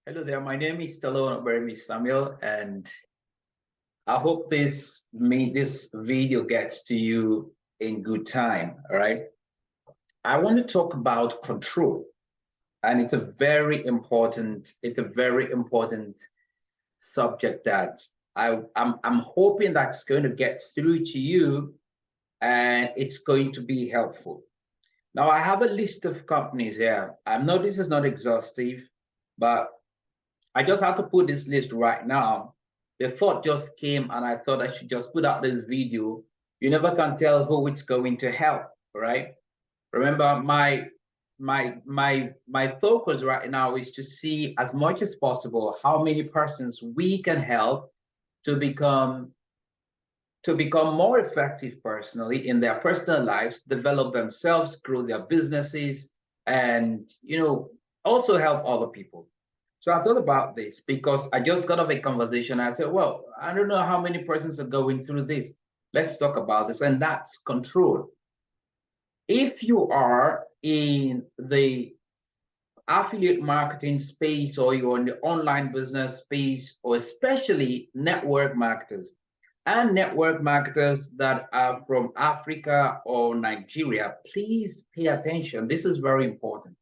Hello there, my name is Stallone-Obaraemi Samuel, and I hope this video gets to you in good time. All right. I want to talk about control, and it's a very important subject that I'm hoping that's going to get through to you and it's going to be helpful. Now I have a list of companies here. I know this is not exhaustive, but I just have to put this list right now. The thought just came and I thought I should just put out this video. You never can tell who it's going to help, right? Remember, my focus right now is to see as much as possible how many persons we can help to become more effective personally in their personal lives, develop themselves, grow their businesses, and also help other people. So I thought about this because I just got off a conversation. I said, well, I don't know how many persons are going through this. Let's talk about this. And that's control. If you are in the affiliate marketing space or you're in the online business space, or especially network marketers, and network marketers that are from Africa or Nigeria, please pay attention. This is very important.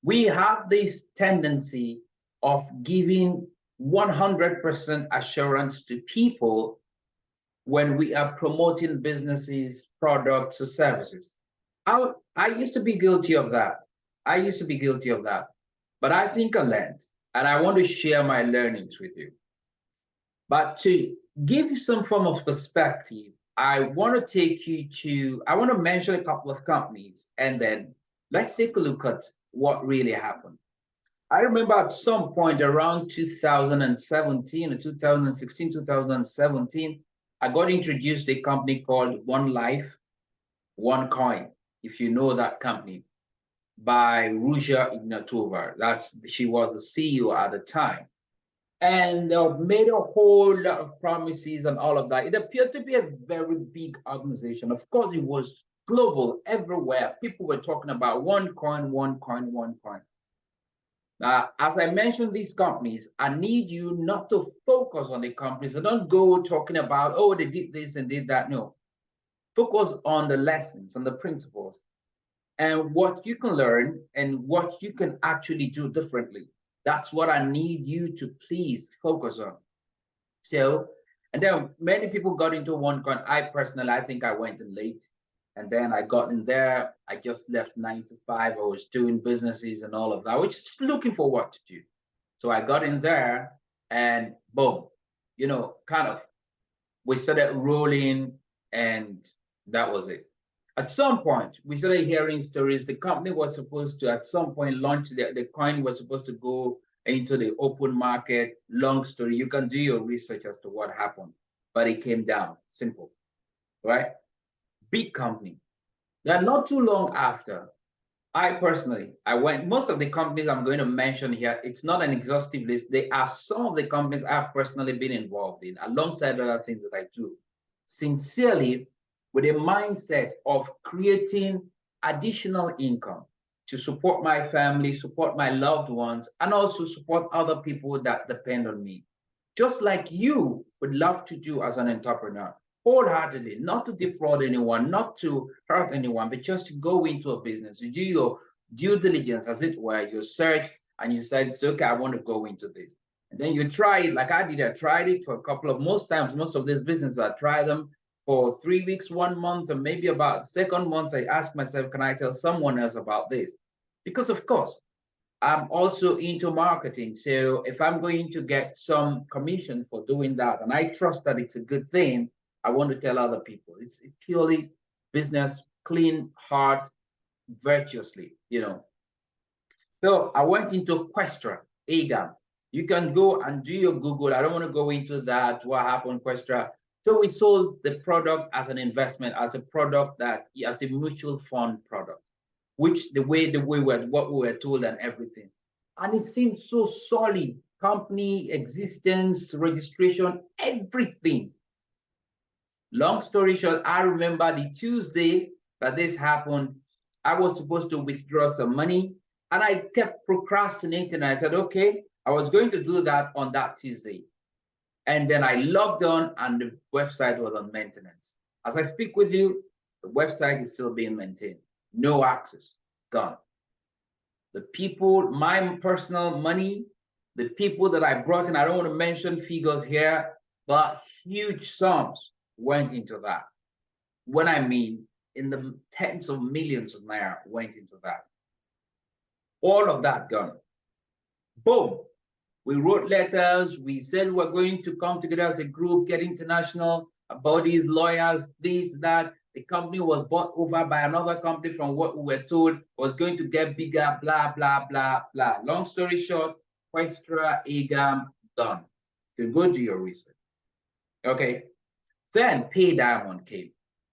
We have this tendency of giving 100% assurance to people when we are promoting businesses, products, or services. I used to be guilty of that. I used to be guilty of that. But I think I learned, and I want to share my learnings with you. But to give you some form of perspective, I want to mention a couple of companies, and then let's take a look at what really happened. I remember at some point around 2017 or 2016, 2017, I got introduced to a company called One Life, One Coin, if you know that company, by Ruja Ignatova. She was the CEO at the time. And made a whole lot of promises and all of that. It appeared to be a very big organization. Of course, it was global everywhere. People were talking about one coin, one coin, one coin. Now, as I mentioned these companies, I need you not to focus on the companies. So don't go talking about, oh, they did this and did that. No, focus on the lessons and the principles and what you can learn and what you can actually do differently. That's what I need you to please focus on. So, and then many people got into one coin. I personally, I think I went in late. And then I got in there. I just left 9 to 5. I was doing businesses and all of that, which is looking for what to do. So I got in there and boom, kind of we started rolling and that was it. At some point, we started hearing stories. The company was supposed to, at some point, launch the coin was supposed to go into the open market. Long story. You can do your research as to what happened, but it came down. Simple, right? Big company. Then not too long after, I went, most of the companies I'm going to mention here, it's not an exhaustive list. They are some of the companies I've personally been involved in, alongside other things that I do. Sincerely, with a mindset of creating additional income to support my family, support my loved ones, and also support other people that depend on me. Just like you would love to do as an entrepreneur, wholeheartedly, not to defraud anyone, not to hurt anyone, but just to go into a business. You do your due diligence, as it were, your search, and you said, so, okay, I want to go into this. And then you try it like I did. I tried it for a couple of, most times, most of these businesses, I try them for 3 weeks, 1 month, and maybe about second month, I ask myself, can I tell someone else about this? Because of course, I'm also into marketing. So if I'm going to get some commission for doing that, and I trust that it's a good thing, I want to tell other people. It's purely business, clean heart, virtuously. So I went into Questra, AGAM. You can go and do your Google. I don't want to go into that, what happened, Questra. So we sold the product as an investment, as a product as a mutual fund product, which what we were told and everything. And it seemed so solid, company existence, registration, everything. Long story short, I remember the Tuesday that this happened, I was supposed to withdraw some money. And I kept procrastinating. I said, okay, I was going to do that on that Tuesday. And then I logged on and the website was on maintenance. As I speak with you, the website is still being maintained. No access, gone. The people, my personal money, the people that I brought in, I don't want to mention figures here, but huge sums went into that. When I mean in the tens of millions of naira went into that. All of that gone. Boom. We wrote letters. We said we're going to come together as a group, get international bodies, lawyers, this, that. The company was bought over by another company from what we were told was going to get bigger, blah, blah, blah, blah. Long story short, Questra, Agam, done. You can go do your research. Okay. Then Pay Diamond came.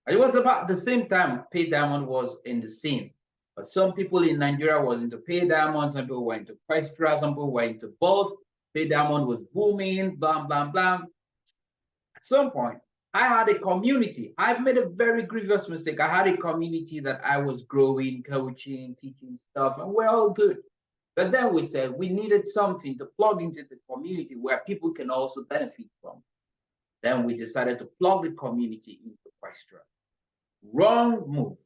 It was about the same time Pay Diamond was in the scene. But some people in Nigeria was into Pay Diamond, some people were into Questra, some people were into both. Pay Diamond was booming, blam, blam, blam. At some point, I had a community. I've made a very grievous mistake. I had a community that I was growing, coaching, teaching stuff, and we're all good. But then we said we needed something to plug into the community where people can also benefit from. Then we decided to plug the community into Questra. Wrong move,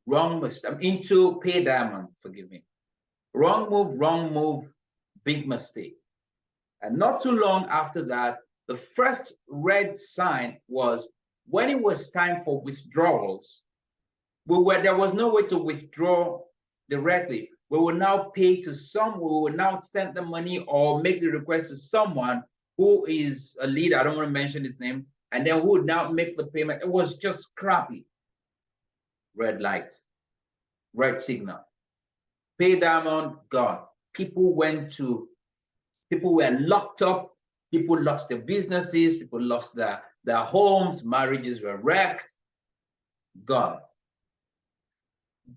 wrong mistake. Into Pay Diamond, forgive me. Wrong move, big mistake. And not too long after that, the first red sign was when it was time for withdrawals, there was no way to withdraw directly. We will now pay to we will now send the money or make the request to someone who is a leader, I don't want to mention his name, and then who would now make the payment. It was just crappy. Red light, red signal. Pay Diamond, gone. People were locked up. People lost their businesses. People lost their homes. Marriages were wrecked. Gone.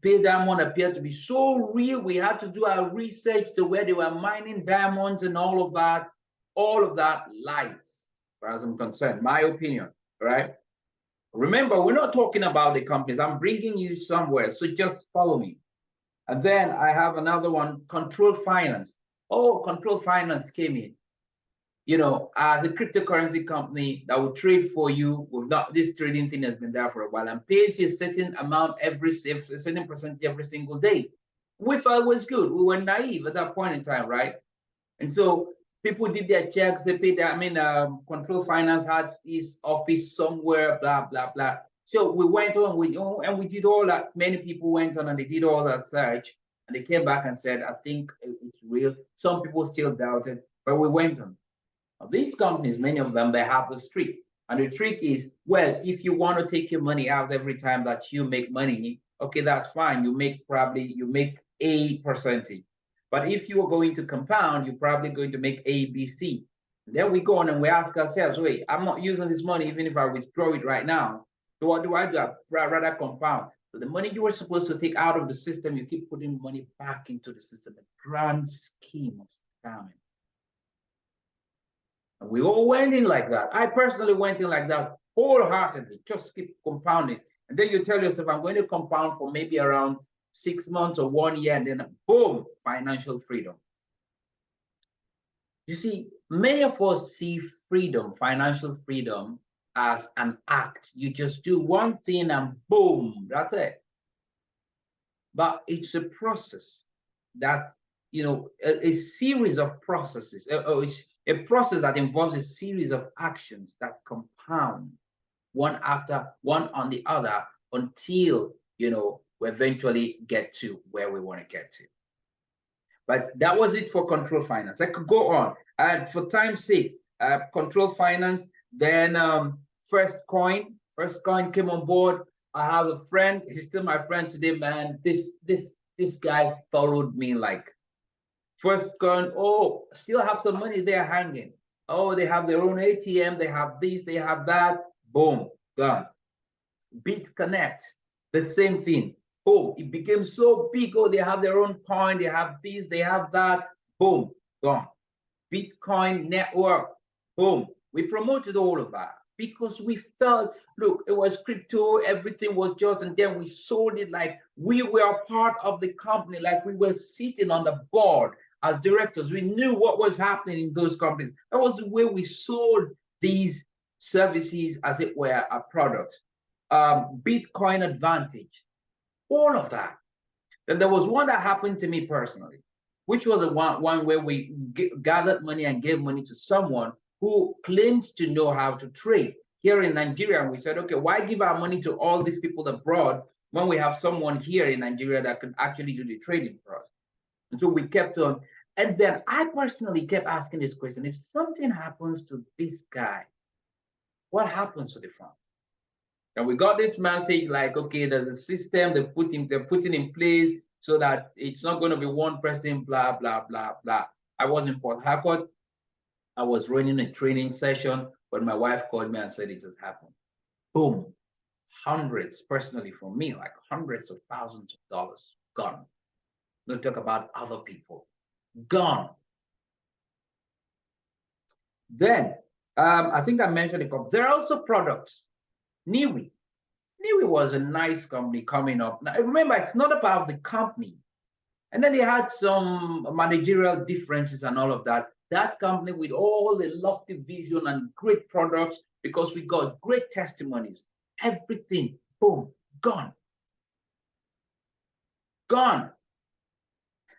Pay Diamond appeared to be so real. We had to do our research to where they were mining diamonds and all of that. All of that lies, as far as I'm concerned. My opinion, right? Remember, we're not talking about the companies. I'm bringing you somewhere, so just follow me. And then I have another one, Control Finance. Oh, Control Finance came in. You know, as a cryptocurrency company that will trade for you without this trading thing has been there for a while and pays you a certain amount a certain percent every single day. We thought it was good. We were naive at that point in time, right? And so people did their checks, they paid their, Control Finance had his office somewhere, blah, blah, blah. So we went on, we did all that. Many people went on and they did all that search and they came back and said, I think it's real. Some people still doubted, but we went on. Now, these companies, many of them, they have a trick. And the trick is, well, if you want to take your money out every time that you make money, okay, that's fine. You make a percentage. But if you are going to compound, you're probably going to make A, B, C. And then we go on and we ask ourselves, wait, I'm not using this money even if I withdraw it right now. So what do? I'd rather compound. So the money you were supposed to take out of the system, you keep putting money back into the system. A grand scheme of scamming. And we all went in like that. I personally went in like that wholeheartedly, just keep compounding. And then you tell yourself, I'm going to compound for maybe around 6 months or 1 year, and then boom, financial freedom. You see, many of us see freedom, financial freedom, as an act. You just do one thing and boom, that's it. But it's a process that, a series of processes, a process that involves a series of actions that compound one after one on the other until, we eventually get to where we want to get to. But that was it for Control Finance. I could go on. For time's sake, Control Finance, then First Coin came on board. I have a friend, he's still my friend today, man. This guy followed me like First Coin, oh, still have some money there hanging. Oh, they have their own ATM, they have this, they have that. Boom, gone. BitConnect, the same thing. Boom, it became so big. Oh, they have their own coin, they have this, they have that. Boom, gone. Bitcoin network, boom. We promoted all of that. because we felt, look, it was crypto, everything was just, and then we sold it like we were part of the company, like we were sitting on the board as directors. We knew what was happening in those companies. That was the way we sold these services, as it were, a product. Bitcoin advantage, all of that. Then there was one that happened to me personally, which was one where we gathered money and gave money to someone who claimed to know how to trade here in Nigeria. And we said, okay, why give our money to all these people abroad when we have someone here in Nigeria that could actually do the trading for us? And so we kept on. And then I personally kept asking this question: if something happens to this guy, what happens to the fund? And we got this message like, okay, there's a system they're putting in place so that it's not going to be one person, blah, blah, blah, blah. I was in Port Harcourt. I was running a training session, but my wife called me and said it has happened. Boom. Hundreds, personally from me, like hundreds of thousands of dollars gone. Don't talk about other people. Gone. Then, I think I mentioned a couple. There are also products. Niwi. Niwi was a nice company coming up. Now, remember, it's not about the company. And then they had some managerial differences and all of that. That company with all the lofty vision and great products, because we got great testimonies, everything, boom, gone. Gone.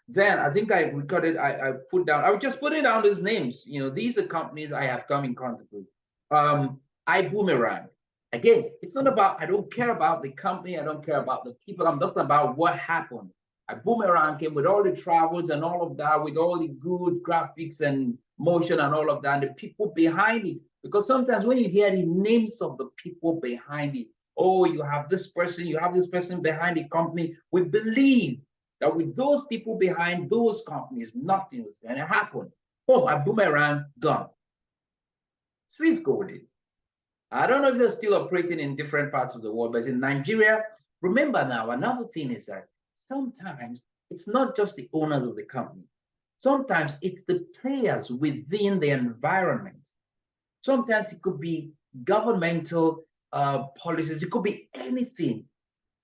Then I think I recorded, I put down, I was just putting down these names. You know, these are companies I have come in contact with. iBoomerang. Again, it's not about, I don't care about the company, I don't care about the people, I'm talking about what happened. iBoomerang came with all the travels and all of that, with all the good graphics and motion and all of that, and the people behind it. Because sometimes when you hear the names of the people behind it, oh, you have this person behind the company, we believe that with those people behind those companies, nothing was going to happen. Oh, iBoomerang, gone. Swiss Golden. I don't know if they're still operating in different parts of the world, but in Nigeria, remember now, another thing is that sometimes it's not just the owners of the company. Sometimes it's the players within the environment. Sometimes it could be governmental policies. It could be anything.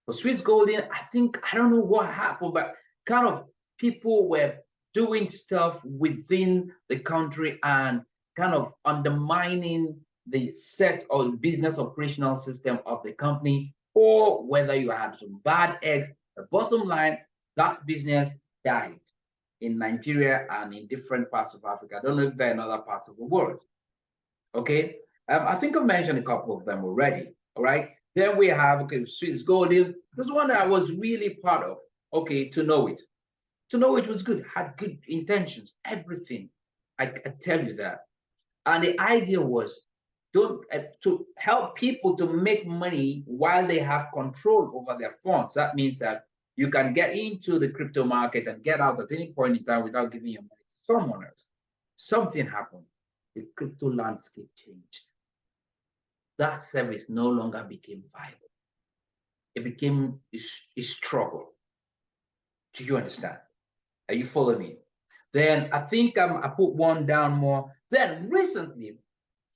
For Swiss Golden, I think, I don't know what happened, but kind of people were doing stuff within the country and kind of undermining the set or business operational system of the company, or whether you had some bad eggs. The bottom line, that business died in Nigeria and in different parts of Africa. I don't know if they're in other parts of the world. Okay, I think I've mentioned a couple of them already. All right. Then we have, okay, Swiss Golden. This one that I was really part of. Okay, to know it. To know it was good, had good intentions, everything. I tell you that. And the idea was don't to help people to make money while they have control over their funds. That means that you can get into the crypto market and get out at any point in time without giving your money to someone else. Something happened. The crypto landscape changed. That service no longer became viable. It became a struggle. Do you understand? Are you following me? Then I think I put one down more. Then recently,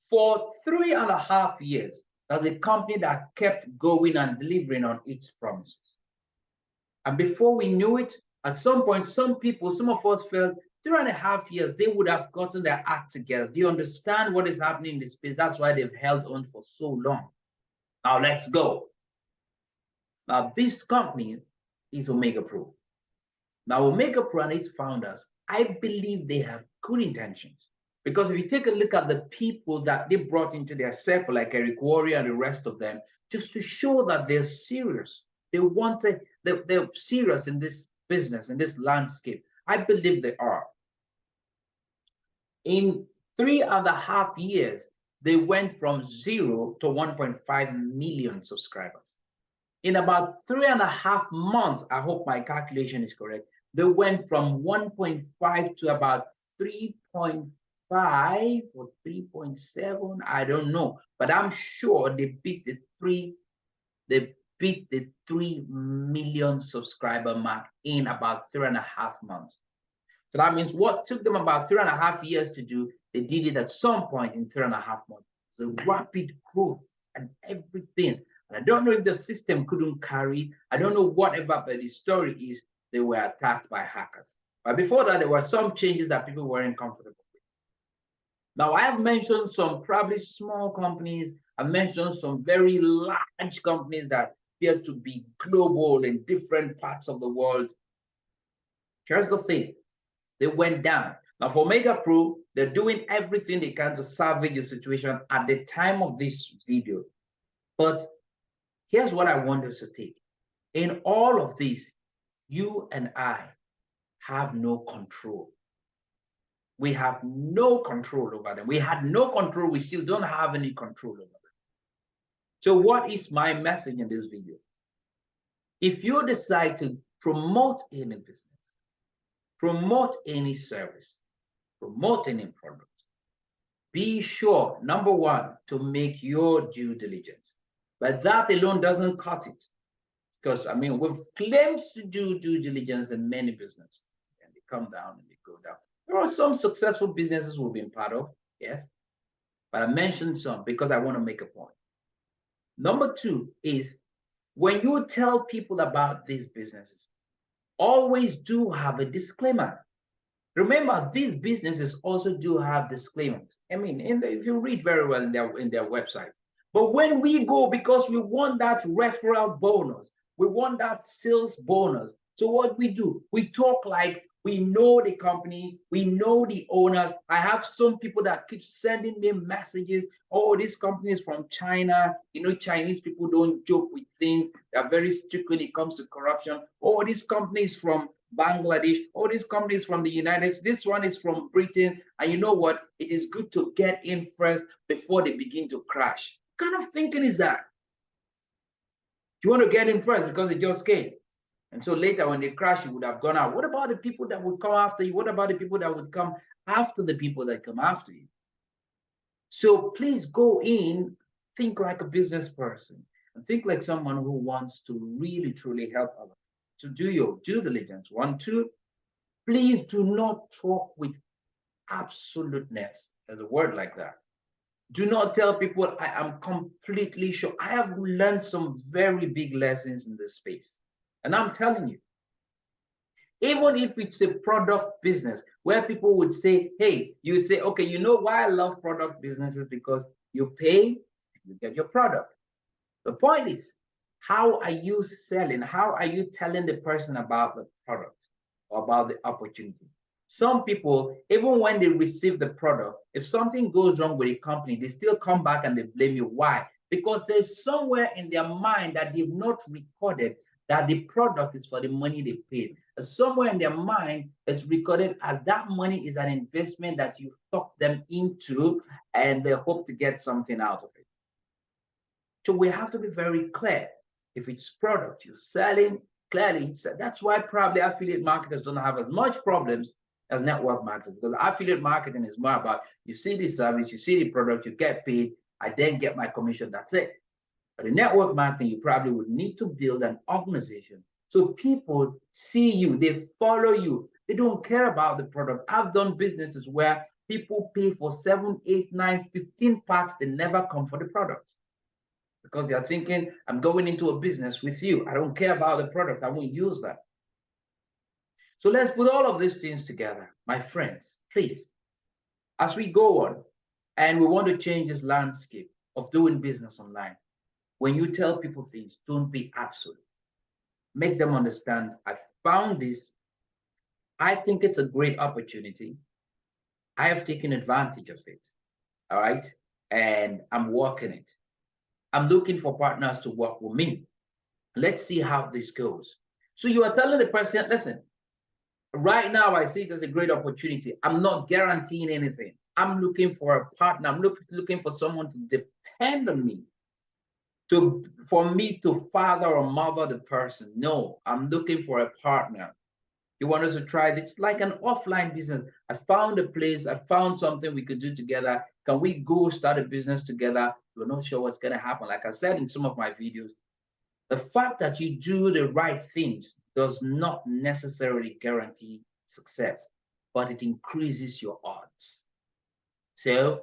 for 3.5 years, there's a company that kept going and delivering on its promises. And before we knew it, at some point, some of us felt 3.5 years, they would have gotten their act together. Do you understand what is happening in this space? That's why they've held on for so long. Now let's go. Now this company is Omega Pro. Now Omega Pro and its founders, I believe they have good intentions. Because if you take a look at the people that they brought into their circle, like Eric Warrior and the rest of them, just to show that they're serious. They're serious in this business, in this landscape. I believe they are. In 3.5 years, they went from 0 to 1.5 million subscribers. In about 3.5 months, I hope my calculation is correct, they went from 1.5 to about 3.5 or 3.7, I don't know, but I'm sure they beat the 3 million subscriber mark in about 3.5 months. So that means what took them about 3.5 years to do, they did it at some point in 3.5 months. the rapid growth and everything. And I don't know if the system couldn't carry, I don't know whatever, but the story is they were attacked by hackers. But before that, there were some changes that people weren't comfortable with. Now, I have mentioned some probably small companies. I've mentioned some very large companies that appear to be global in different parts of the world. Here's the thing, they went down. Now for Mega Pro, they're doing everything they can to salvage the situation at the time of this video. But here's what I want us to take. In all of this, you and I have no control. We have no control over them. We had no control. We still don't have any control over them. So what is my message in this video? If you decide to promote any business, promote any service, promote any product, be sure, number one, to make your due diligence. But that alone doesn't cut it. Because, I mean, we've claimed to do due diligence in many businesses, and they come down and they go down. There are some successful businesses we've been part of, yes. But I mentioned some because I want to make a point. Number two is when you tell people about these businesses, always do have a disclaimer. Remember, these businesses also do have disclaimers. I mean, if you read very well in their websites. But when we go, because we want that referral bonus, we want that sales bonus. So what we do, we talk like we know the company, we know the owners. I have some people that keep sending me messages. Oh, this company is from China. You know, Chinese people don't joke with things. They're very strict when it comes to corruption. Oh, this company is from Bangladesh. Oh, this company is from the United States. This one is from Britain. And you know what? It is good to get in first before they begin to crash. What kind of thinking is that? You want to get in first because they just came. And so later when they crash, you would have gone out. What about the people that would come after you? What about the people that would come after the people that come after you? So please go in, think like a business person, and think like someone who wants to really, truly help others. To do your due diligence. 1, 2, please do not talk with absoluteness. There's a word like that. Do not tell people I am completely sure. I have learned some very big lessons in this space. And I'm telling you, even if it's a product business where people would say, hey, you would say, okay, you know why I love product businesses? Because you pay and you get your product. The point is, how are you selling? How are you telling the person about the product or about the opportunity? Some people, even when they receive the product, if something goes wrong with a company, they still come back and they blame you. Why? Because there's somewhere in their mind that they've not recorded that the product is for the money they paid. Somewhere in their mind, it's recorded as that money is an investment that you've talked them into and they hope to get something out of it. So we have to be very clear. If it's product you're selling, clearly, that's why probably affiliate marketers don't have as much problems as network marketers, because affiliate marketing is more about you see the service, you see the product, you get paid, I then get my commission, that's it. But in network marketing, you probably would need to build an organization so people see you, they follow you, they don't care about the product. I've done businesses where people pay for 7, 8, 9, 15 packs, they never come for the product. Because they're thinking, I'm going into a business with you. I don't care about the product. I won't use that. So let's put all of these things together. My friends, please, as we go on and we want to change this landscape of doing business online, when you tell people things, don't be absolute. Make them understand, I found this. I think it's a great opportunity. I have taken advantage of it. All right. And I'm working it. I'm looking for partners to work with me. Let's see how this goes. So you are telling the person, listen, right now I see it as a great opportunity. I'm not guaranteeing anything. I'm looking for a partner. I'm looking for someone to depend on me, for me to father or mother the person. No, I'm looking for a partner. You want us to try this? It's like an offline business. I found a place, I found something we could do together. Can we go start a business together? We're not sure what's going to happen. Like I said in some of my videos, the fact that you do the right things does not necessarily guarantee success, but it increases your odds. So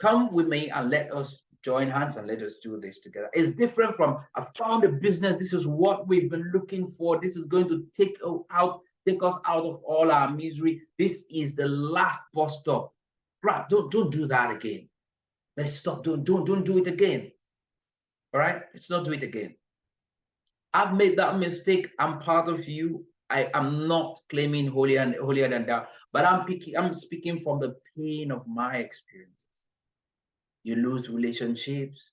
Come with me and let us join hands and let us do this together. It's different from I found a business. This is what we've been looking for. This is going to take us out of all our misery. This is the last bus stop. Right? Don't do that again. Let's stop. Don't do it again. All right? Let's not do it again. I've made that mistake. I'm part of you. I am not claiming holier than thou, but I'm speaking from the pain of my experiences. You lose relationships,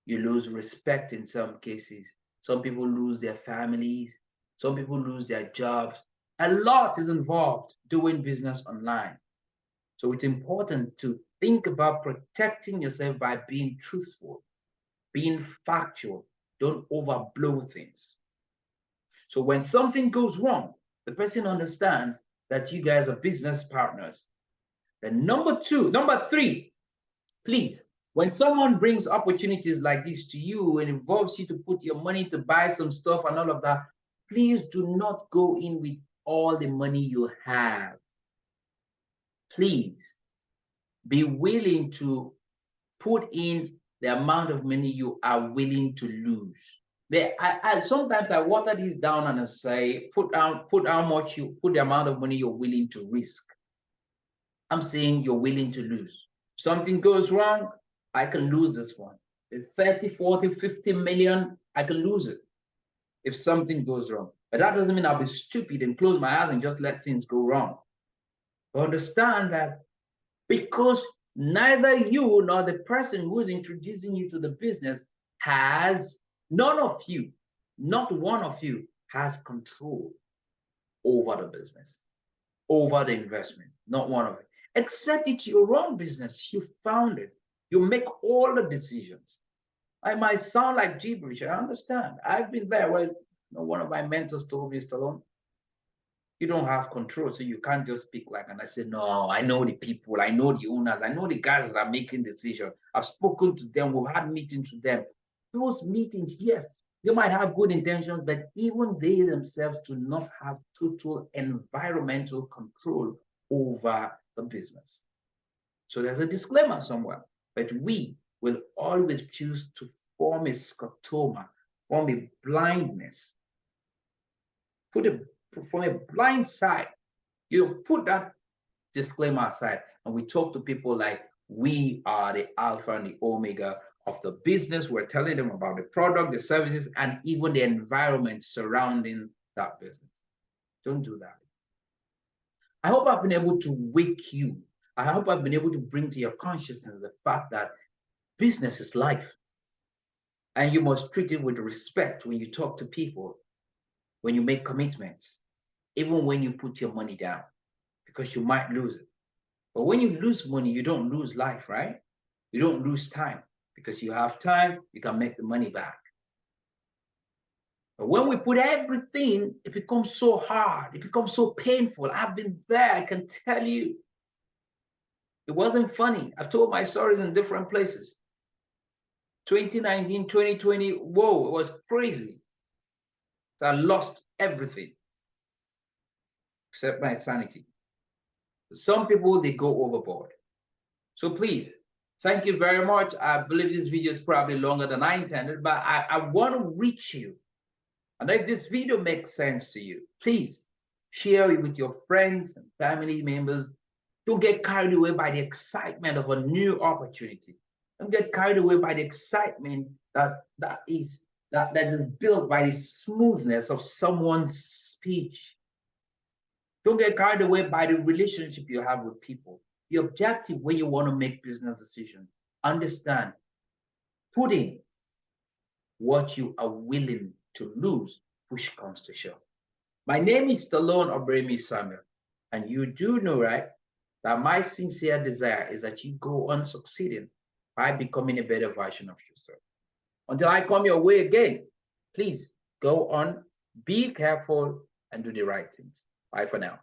you lose respect in some cases. Some people lose their families, some people lose their jobs. A lot is involved doing business online. So it's important to think about protecting yourself by being truthful, being factual. Don't overblow things. So when something goes wrong, the person understands that you guys are business partners. Then number three, please, when someone brings opportunities like this to you and involves you to put your money to buy some stuff and all of that, please do not go in with all the money you have. Please be willing to put in the amount of money you are willing to lose. Sometimes I water this down and I say, put the amount of money you're willing to risk. I'm saying you're willing to lose. Something goes wrong, I can lose this one. It's 30, 40, 50 million, I can lose it if something goes wrong. But that doesn't mean I'll be stupid and close my eyes and just let things go wrong. But understand that because neither you nor the person who's introducing you to the business has, none of you, not one of you, has control over the business, over the investment, not one of it. Except it's your own business. You found it. You make all the decisions. I might sound like gibberish. I understand. I've been there. Well, one of my mentors told me, Stallone, you don't have control, so you can't just speak like. And I said, no, I know the people, I know the owners, I know the guys that are making decisions. I've spoken to them, we've had meetings with them. Those meetings, yes, they might have good intentions, but even they themselves do not have total environmental control over the business. So there's a disclaimer somewhere, but we will always choose to form a scotoma, form a blindness, from a blind side. You put that disclaimer aside and we talk to people like we are the alpha and the omega of the business. We're telling them about the product, the services, and even the environment surrounding that business. Don't do that. I hope I've been able to wake you. I hope I've been able to bring to your consciousness the fact that business is life. And you must treat it with respect when you talk to people, when you make commitments, even when you put your money down, because you might lose it. But when you lose money, you don't lose life, right? You don't lose time, because you have time, you can make the money back. But when we put everything, it becomes so hard, it becomes so painful. I've been there, I can tell you. It wasn't funny. I've told my stories in different places. 2019, 2020, whoa, it was crazy. So I lost everything except my sanity. Some people, they go overboard. So please, thank you very much. I believe this video is probably longer than I intended, but I want to reach you. And if this video makes sense to you, please share it with your friends and family members. Don't get carried away by the excitement of a new opportunity. Don't get carried away by the excitement that is built by the smoothness of someone's speech. Don't get carried away by the relationship you have with people. The objective when you want to make business decisions, understand, put in what you are willing to lose, push comes to shove. My name is Stallone-Obaraemi Samuel, and you do know, right, that my sincere desire is that you go on succeeding by becoming a better version of yourself. Until I come your way again, please go on, be careful, and do the right things. Bye for now.